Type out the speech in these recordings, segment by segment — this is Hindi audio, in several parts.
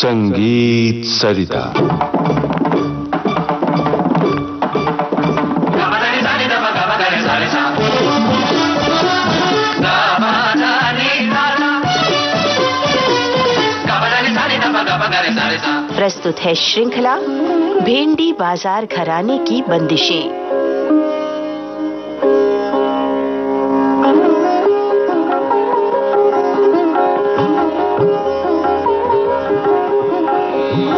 संगीत सरिता। प्रस्तुत है श्रृंखला भेंडी बाजार घराने की बंदिशें।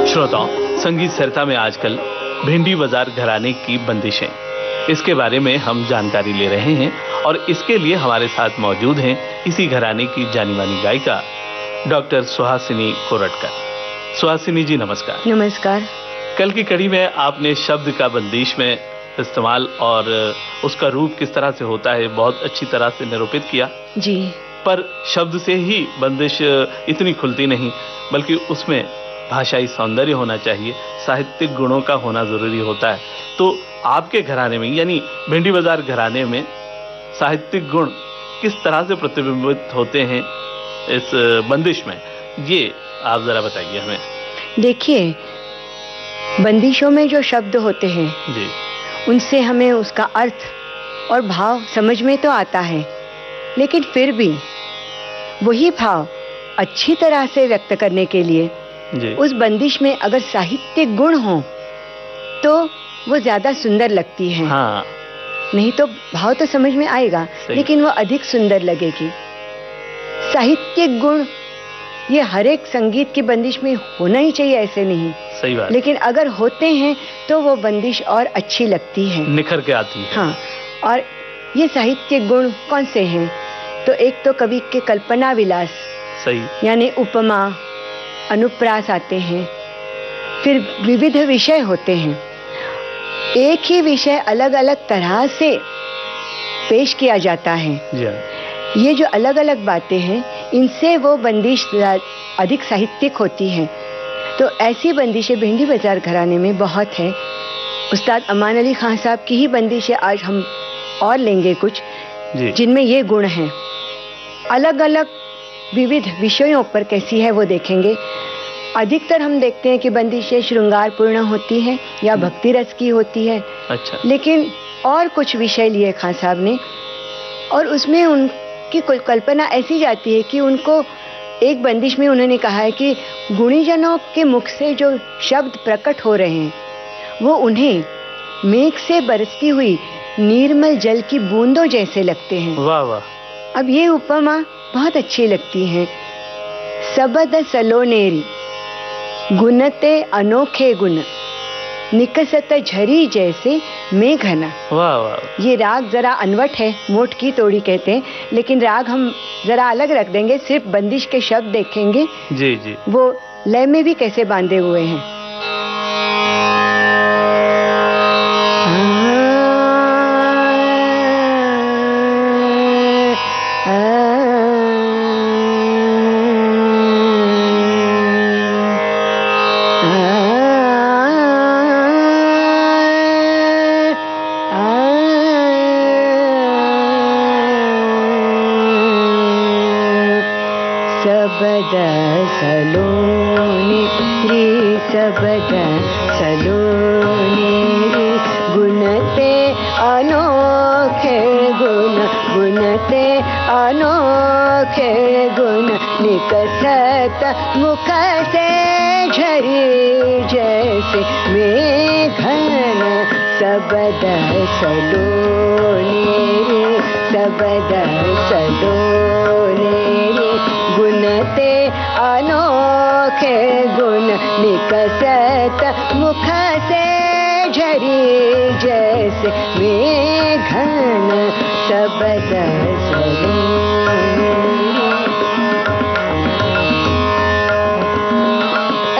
श्रोताओं, संगीत सरिता में आजकल भेंडी बाजार घराने की बंदिशें, इसके बारे में हम जानकारी ले रहे हैं और इसके लिए हमारे साथ मौजूद हैं इसी घराने की जानी मानी गायिका डॉक्टर सुहासिनी कोरटकर। सुहासिनी जी नमस्कार। नमस्कार। कल की कड़ी में आपने शब्द का बंदिश में इस्तेमाल और उसका रूप किस तरह से होता है बहुत अच्छी तरह से निरूपित किया जी। पर शब्द से ही बंदिश इतनी खुलती नहीं, बल्कि उसमें भाषाई सौंदर्य होना चाहिए, साहित्यिक गुणों का होना जरूरी होता है। तो आपके घराने में यानी भेंडी बाजार घराने में साहित्यिक गुण किस तरह से प्रतिबिंबित होते हैं इस बंदिश में, ये आप जरा बताइए हमें। देखिए, बंदिशों में जो शब्द होते हैं जी, उनसे हमें उसका अर्थ और भाव समझ में तो आता है, लेकिन फिर भी वही भाव अच्छी तरह से व्यक्त करने के लिए जी, उस बंदिश में अगर साहित्यिक गुण हो तो वो ज्यादा सुंदर लगती है। हाँ, नहीं तो भाव तो समझ में आएगा, लेकिन वो अधिक सुंदर लगेगी। साहित्यिक गुण ये हर एक संगीत की बंदिश में होना ही चाहिए, ऐसे नहीं, सही बात, लेकिन अगर होते हैं तो वो बंदिश और अच्छी लगती है, निखर के आती है। हाँ, और ये साहित्यिक गुण कौन से हैं? तो एक तो कवि के कल्पना विलास, सही, यानी उपमा अनुप्रास आते हैं, फिर विविध विषय होते हैं, एक ही विषय अलग अलग तरह से पेश किया जाता है। जी, ये जो अलग अलग बातें हैं, इनसे वो बंदिश अधिक साहित्यिक होती है। तो ऐसी बंदिशें भेंडी बाजार घराने में बहुत है। उस्ताद अमान अली खान साहब की ही बंदिशें आज हम और लेंगे कुछ, जिनमें ये गुण हैं। अलग अलग विविध विषयों पर कैसी है वो देखेंगे। अधिकतर हम देखते हैं कि बंदिशें श्रृंगारपूर्ण होती हैं या भक्ति रस की होती है। अच्छा, लेकिन और कुछ विषय लिए खान साहब ने, और उसमें उनकी कल्पना ऐसी जाती है कि उनको एक बंदिश में उन्होंने कहा है कि गुणीजनों के मुख से जो शब्द प्रकट हो रहे हैं वो उन्हें मेघ से बरसती हुई निर्मल जल की बूंदों जैसे लगते हैं। वाह वाह। अब ये उपमा बहुत अच्छी लगती है। सबद सलोनेरी गुणते अनोखे गुण निकसत झरी जैसे मेघना। वाह वाह। ये राग जरा अनवट है, मोट की तोड़ी कहते हैं, लेकिन राग हम जरा अलग रख देंगे, सिर्फ बंदिश के शब्द देखेंगे। जी जी, वो लय में भी कैसे बांधे हुए हैं। सबद सलोने रे, सबद सलोने रे, गुणते अनोखे गुण, गुणते अनोखे गुण निकसत मुख से झरी जैसे मेघन। सबद सलोने रे, सबद सलोने रे, गुणते अनोखे गुण निकसत मुख से झरी जैसे मेघन। सबद सलोने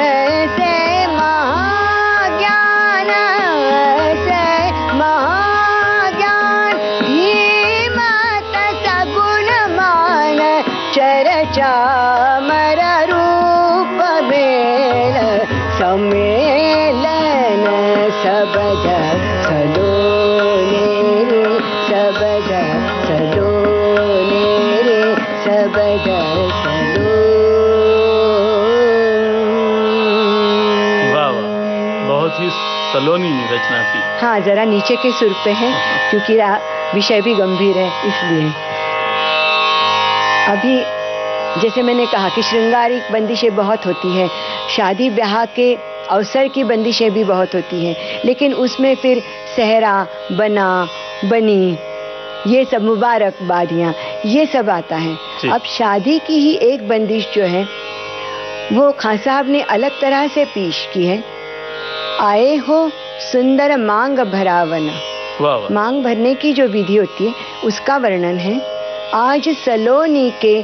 ऐसे महाज्ञान, ऐसे महाज्ञान धीमत सगुण मान चर्चा मर रूप मेल सम्मेलन। सबद सलोने रे, सबद सलोने रे, सबद सलोने। सलोनी रचना थी। हाँ, जरा नीचे के सुर पे है क्योंकि विषय भी गंभीर है, इसलिए। अभी जैसे मैंने कहा कि श्रृंगारिक बंदिशें बहुत होती है, शादी ब्याह के अवसर की बंदिशें भी बहुत होती हैं, लेकिन उसमें फिर सहरा, बना, बनी, ये सब मुबारकबादियाँ, ये सब आता है। अब शादी की ही एक बंदिश जो है वो खान साहब ने अलग तरह से पेश की है। आए हो सुंदर मांग भरावना। मांग भरने की जो विधि होती है उसका वर्णन है। आज सलोनी के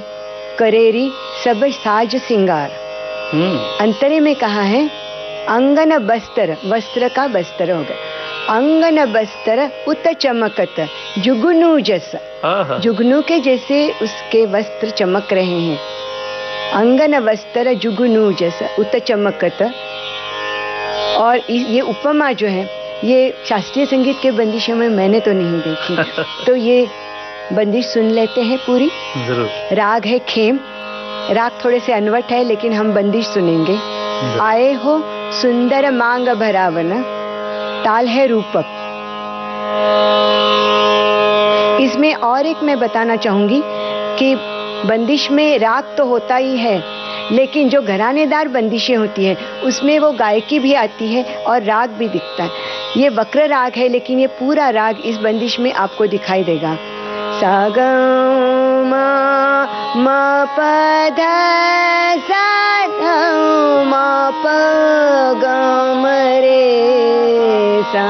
करेरी सब साज सिंगार। अंतरे में कहा है अंगन बस्तर, वस्त्र का बस्तर हो गया। अंगन बस्तर उत चमकत जुगनू जस। जुगनू के जैसे उसके वस्त्र चमक रहे हैं। अंगन वस्त्र जुगनू जस उत चमकत। और ये उपमा जो है ये शास्त्रीय संगीत के बंदिशों में मैंने तो नहीं देखी। तो ये बंदिश सुन लेते हैं पूरी। जरूर। राग है खेम, राग थोड़े से अनवट है लेकिन हम बंदिश सुनेंगे। आए हो सुंदर मांग भरावन, ताल है रूपक। इसमें और एक मैं बताना चाहूंगी कि बंदिश में राग तो होता ही है, लेकिन जो घरानेदार बंदिशें होती हैं उसमें वो गायकी भी आती है और राग भी दिखता है। ये वक्र राग है लेकिन ये पूरा राग इस बंदिश में आपको दिखाई देगा। सा ग म प ध सा ध म प ग म रे सा।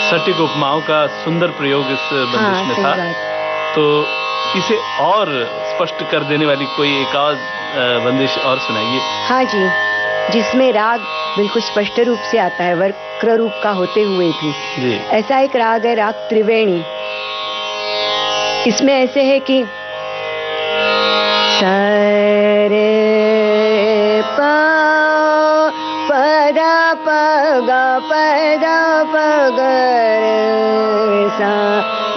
सटीक उपमाओं का सुंदर प्रयोग इस बंदिश में था। तो इसे और स्पष्ट कर देने वाली कोई एक और बंदिश और सुनाइए। हाँ जी, जिसमें राग बिल्कुल स्पष्ट रूप से आता है, वक्र रूप का होते हुए भी जी। ऐसा एक राग है, राग त्रिवेणी। इसमें ऐसे है कि सरे प द प ग प द प ग रे सा।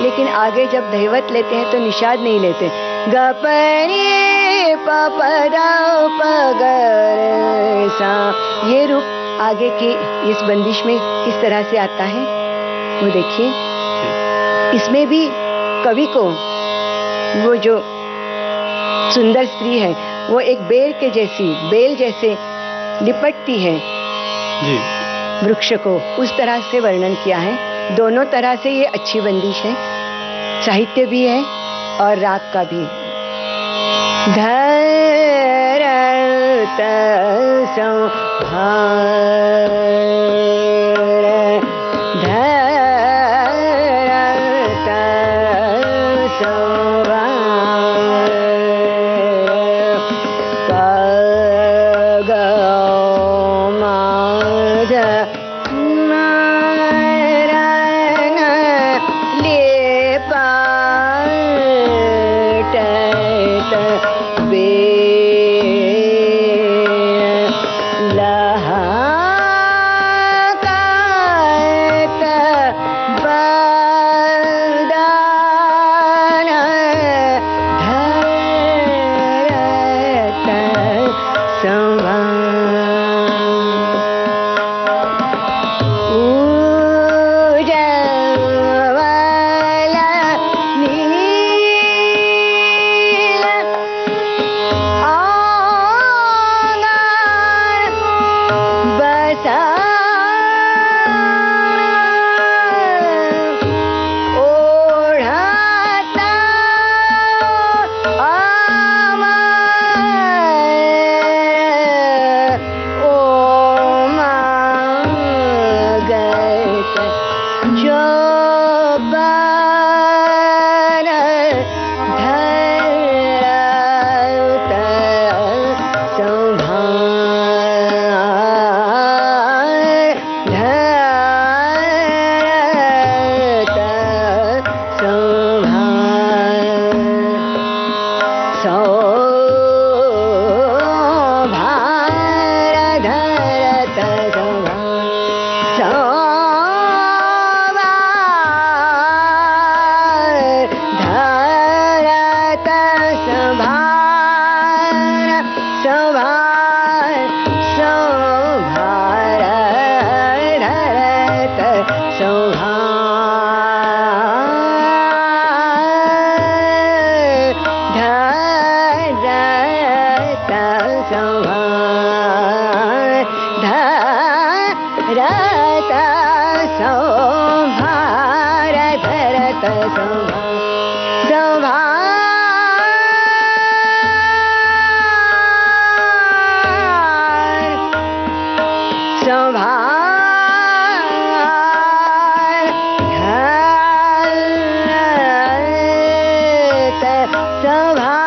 लेकिन आगे जब धैवत लेते हैं तो निषाद नहीं लेते। ग प रे प प द प ग रे सा। ये रूप आगे की इस बंदिश में किस तरह से आता है वो देखिए। इसमें भी कवि को वो जो सुंदर स्त्री है वो एक बेल जैसे लिपटती है जी। वृक्ष को, उस तरह से वर्णन किया है। दोनों तरह से ये अच्छी बंदिश है, साहित्य भी है और राग का भी। धरत संभार, धरत संभार, पग माध मरण लेपाटत बे लहाकत बदान धरत संभार, उज्ज्वल नील आंगन बसा ओढ़ता अमर ओमागत जो बन धरत संभार, धरत संभार, संभार धरत संभार, संभार धरत संभार, संभार संभार धरत संभार, धरत संभार, धरत संभार, धरत संभार, संभार, धरत संभार,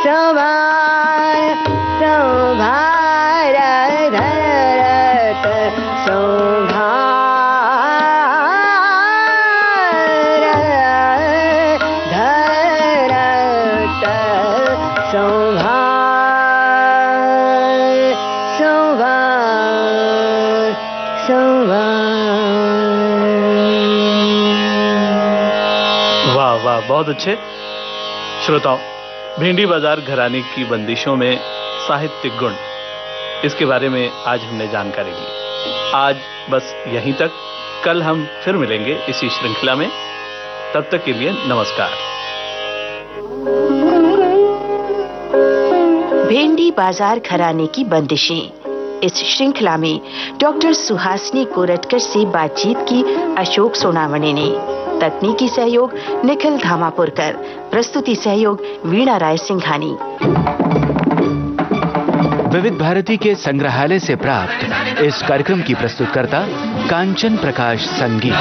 संभार, संभार धरत संभार, धरत संभार, संभार, संभार। वाह वाह, बहुत अच्छे। श्रोताओ, भेंडी बाजार घराने की बंदिशों में साहित्यिक गुण, इसके बारे में आज हमने जानकारी ली। आज बस यहीं तक, कल हम फिर मिलेंगे इसी श्रृंखला में। तब तक के लिए नमस्कार। भेंडी बाजार घराने की बंदिशें, इस श्रृंखला में डॉक्टर सुहासिनी कोरटकर से बातचीत की अशोक सोनावणे ने। तकनीकी सहयोग निखिल धामापुरकर, प्रस्तुति सहयोग वीणा राय सिंघानी। विविध भारती के संग्रहालय से प्राप्त इस कार्यक्रम की प्रस्तुतकर्ता कांचन प्रकाश संगीत।